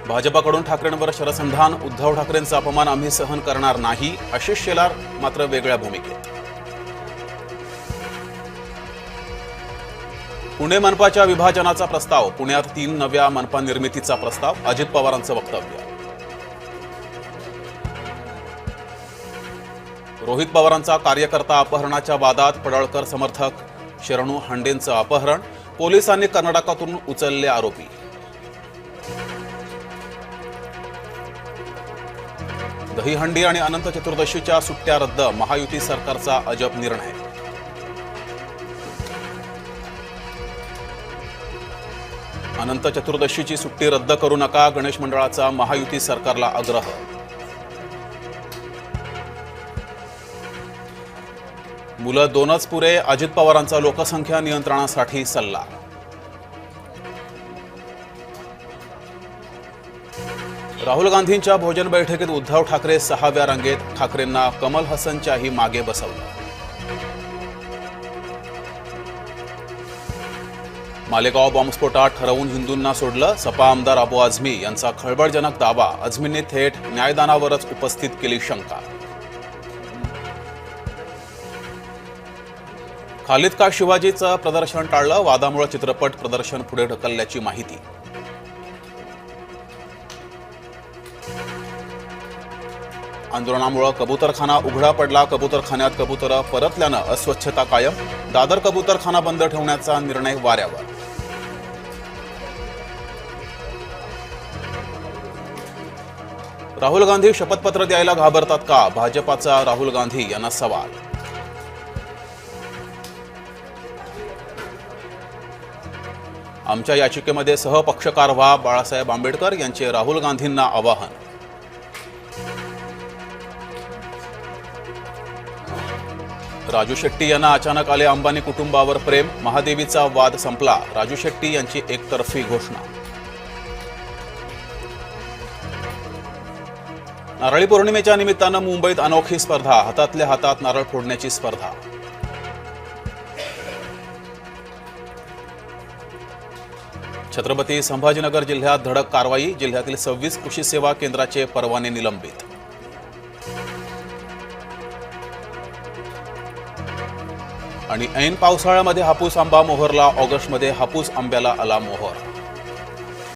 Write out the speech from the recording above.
भाजपाकडून ठाकरेंवर शरसंधान, उद्धव ठाकरेंचा अपमान आम्ही सहन करणार नाही. आशिष शेलार मात्र वेगळ्या भूमिकेत. पुणे मनपाच्या विभाजनाचा प्रस्ताव, पुण्यात 3 नव्या मनपा निर्मितीचा प्रस्ताव, अजित पवारांचं वक्तव्य. रोहित पवारांचा कार्यकर्ता अपहरणाच्या वादात पडळकर समर्थक शरणू हांडेंचं अपहरण, पोलिसांनी कर्नाटकातून उचलले आरोपी. दहीहंडी आणि अनंत चतुर्दशीच्या सुट्ट्या रद्द, महायुती सरकारचा अजब निर्णय. अनंत चतुर्दशीची सुट्टी रद्द करू नका, गणेश मंडळाचा महायुती सरकारला आग्रह. मुलं 2च पुरे, अजित पवारांचा लोकसंख्या नियंत्रणासाठी सल्ला. राहुल गांधींच्या भोजन बैठकीत उद्धव ठाकरे 6व्या रांगेत, ठाकरेंना कमल हसनच्याही मागे बसवलं. मालेगाव बॉम्बस्फोटात ठरवून हिंदूंना सोडलं, सपा आमदार अबू आझमी यांचा खळबळजनक दावा, आझमींनी थेट न्यायदानावरच उपस्थित केली शंका. खालिद का शिवाजीचं प्रदर्शन टाळलं, वादामुळे चित्रपट प्रदर्शन पुढे ढकलल्याची माहिती. आंदोलनामुळे कबूतरखाना उघडा पडला, कबूतरखान्यात कबूतर परतल्यानं अस्वच्छता कायम, दादर कबूतरखाना बंद ठेवण्याचा निर्णय वाऱ्यावर. राहुल गांधी शपथपत्र द्यायला घाबरतात का, भाजपाचा राहुल गांधी यांना सवाल. आमच्या याचिकेमध्ये सहपक्षकार व्हा, बाळासाहेब आंबेडकर यांचे राहुल गांधींना आवाहन. राजू शेट्टी यांना अचानक आले अंबानी कुटुंबावर प्रेम, महादेवीचा वाद संपला, राजू शेट्टी यांची एकतर्फी घोषणा. नारळी पौर्णिमेच्या निमित्तानं मुंबईत अनोखी स्पर्धा, हातातल्या हातात नारळ फोडण्याची स्पर्धा. छत्रपती संभाजीनगर जिल्ह्यात धडक कारवाई, जिल्ह्यातील 26 कृषी सेवा केंद्राचे परवाने निलंबित. आणि ऐन पावसाळ्यामध्ये हापूस आंबा मोहरला, ऑगस्टमध्ये हापूस आंब्याला आला मोहर.